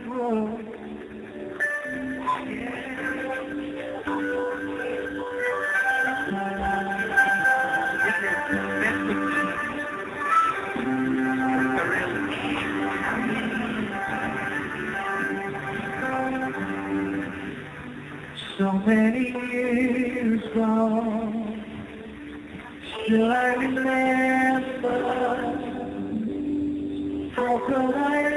Oh. So many years gone, still I remember how could I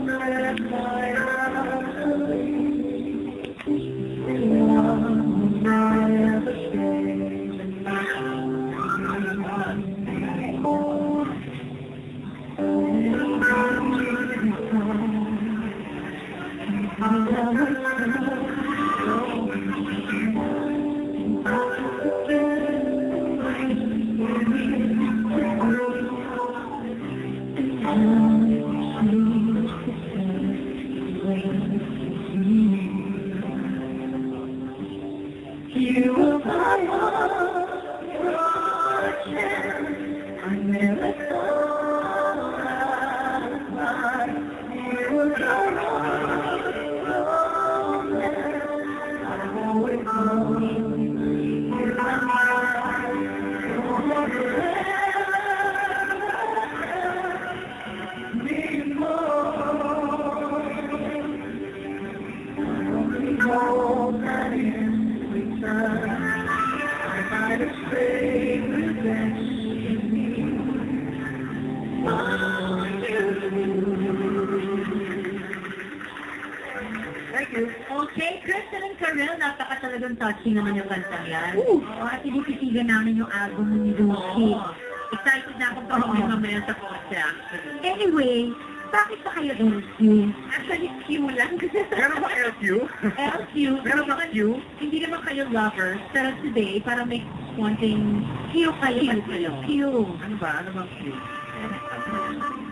let my heart leave? One I ever stayed in my you were my heart, I never thought I'd find you were my heart, I've always known you were my heart, I might have stayed with destiny. Thank you. Okay, Kristen and Karel, napaka-talagang touching naman yung kantang yan. At tinititigan namin yung album ni Lucy. Excited na akong pakinggan mamaya sa kotse. Anyway, bakit ba kayo LQ? Actually, Q lang. Meron ba LQ? LQ. Meron ba Q? Hindi naman kayo lovers, pero today, para make wanting Q kayo. Q. Ano ba? Ano bang Q?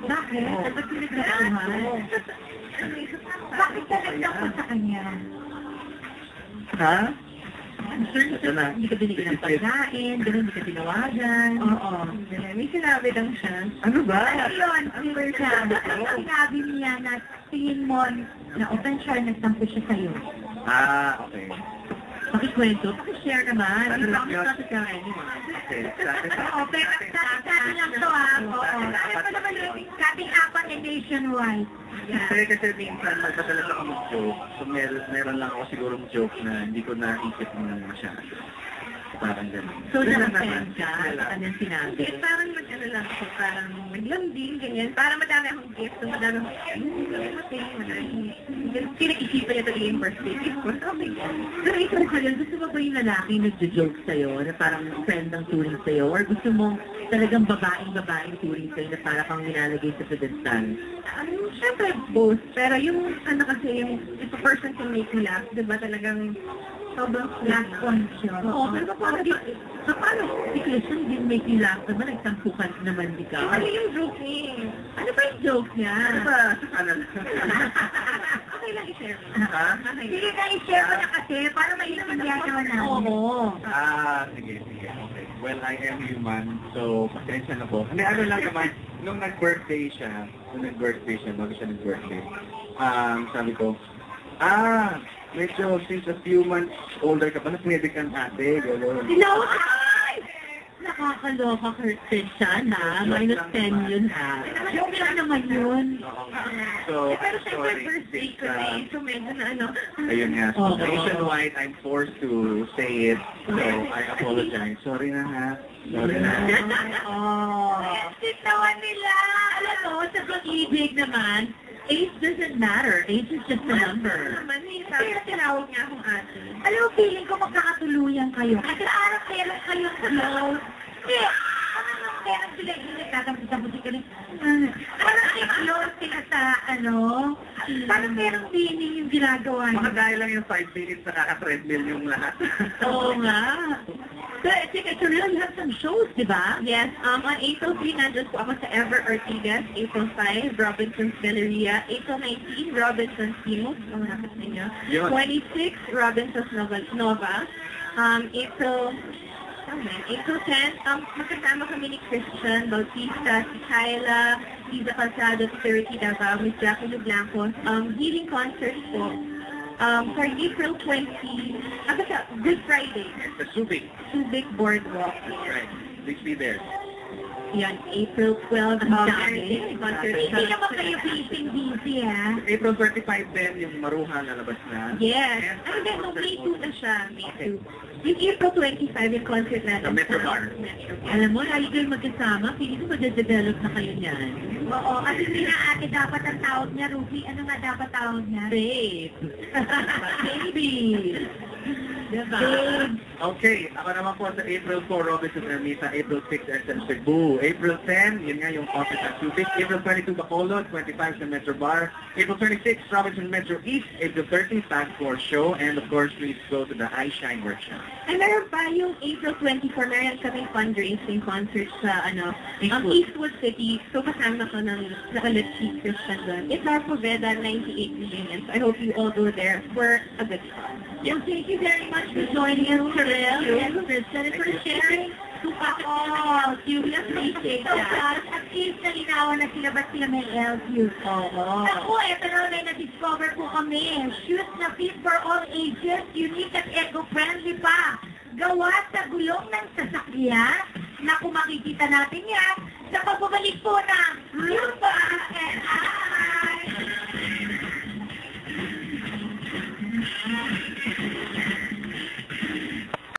Bakit? Ba't pinagkakahan? Bakit ka nagtapos sa kanya? Ha? Hindi ka binigyan ng pagkain, gano'n, hindi ka tinawagan. Oo. May sinabi lang siya. Ano ba? Ano yun? Sinabi niya na tingin mo na open siya, nagtampo siya sa'yo. Ah, okay. Pakikwento, pakishare naman. Ano Hindi lang pa yun? ako sa anyone. Okay. Oo, pero sa lang to Oo. Ano pa naman yung kating apat na nationwide? Kasi minsan magpadalas ako mag-joke. So meron lang ako siguro joke na hindi ko naisip na masyado. Parang gano'n. So, na-offend ka sa kanyang sinabi? Parang mag-ano lang ako, parang maglambing, ganyan. Parang madami akong gift, so madami akong pinag-isipan niya talaga yung birthday gift ko. Okay. Pero ikaw ka yun, gusto mo ba yung lalaki nag-joke sa'yo, na parang friend ang turing sa'yo, or gusto mo talagang babaeng turing sa'yo na parang kang nilalagay sa pedestal? Siyempre, both. Pero yung, ano kasi, yung, if a person can make me laugh, diba talagang sobrang Last point siya. Oo, pero paano si Christian didn't make you laugh naman, nagtampukan naman di ka? Ano yung joke niya? Ano ba yung joke niya? Ano ba? Ano? Okay lang i-share mo. Ha? Sige na, i-share mo na kasi, para maintindihan naman namin. Oo. Sige. Okay. Well, I am human, so pasensya na po. Hindi, ano lang naman, nung nag-birthday siya, bago siya nag-birthday, sabi ko, medyo since a few months older ka pa, na pwede kang ate, gano'n. Ay! Nakakaloka, Christian, ha? Minus 10 yun, ha? Joke lang naman yun. So, Pero syempre, sorry. birthday ko na eh, so medyo na ano. Ayun nga. So, Okay. nationwide, I'm forced to say it. So, I apologize. Sorry na, ha? Sorry na. Yes, naman nila. Alam mo, sa pag-ibig naman, age doesn't matter. Age is just a number. Naman, kaya tinawag niya akong ate. Alam mo, feeling ko magkakatuluyan kayo. Kasi araw kailan kayo close. Eh, kaya sila yung nagtatampo sa butik ka rin. Parang close sila sa, parang merong feeling yung ginagawa niyo. Mga dahil lang yung 5 minutes na kaka-treadmill yung lahat. Oo nga. So, you really have some shows, di ba? Yes, on April 3, nandun po ako sa Ever Ortigas. April 5, Robinson's Galleria. April 19, Robinson's Pinos. Malapit ninyo. Yun. 26, Robinson's Nova. April April 10, magkasama kami ni Christian Bautista, si Kyla, Liza Calzado, si Ricky Davao, Miss Jackie Blanco. Healing concert po. For April 20, Good Friday. Sa Subic. Subic Boardwalk. Right. Please be there. Yan, April 12, dami. concert. Hindi naman kayo busy, ha? April 35 din, yung Maruha lalabas na. Yes. Ay, then, no, May 2 na siya. May 2. Yung April 25, yung concert natin. Sa Metro Bar. Metro Bar. Alam mo, lagi kayo magkasama, feeling ko mag-develop na kayo niyan. Oo, kasi hindi na ate dapat ang tawag niya, Ruby. Ano nga dapat tawag niya? Babe. Baby. Diba? Okay, ako naman po sa April 4, Robinson Ermita, April 6, SM Cebu, April 10, yun nga yung concert at Subic, April 22, Bacolod, 25 sa Metro Bar, April 26, Robinson Metro East, April 30, Fast 4 Show, and of course, please go to the iShine Workshop. Ay, meron pa yung April 24, meron kaming fundraising concert sa, Eastwood City. So, kasama ko ng Nakalit Chief Christian doon. It's our Poveda 98 million. So, I hope you all go there for a good cause. Well, thank you very much for joining us, Karel and Kristen, and for sharing to all. You appreciate that. At least nalinawan na sila ba't sila may LQ. Oo. Ako, eto na may na-discover po kami. Shoes na fit for all ages, unique at eco-friendly pa. Gawa sa gulong ng sasakyan na kung makikita natin yan sa pagbabalik po na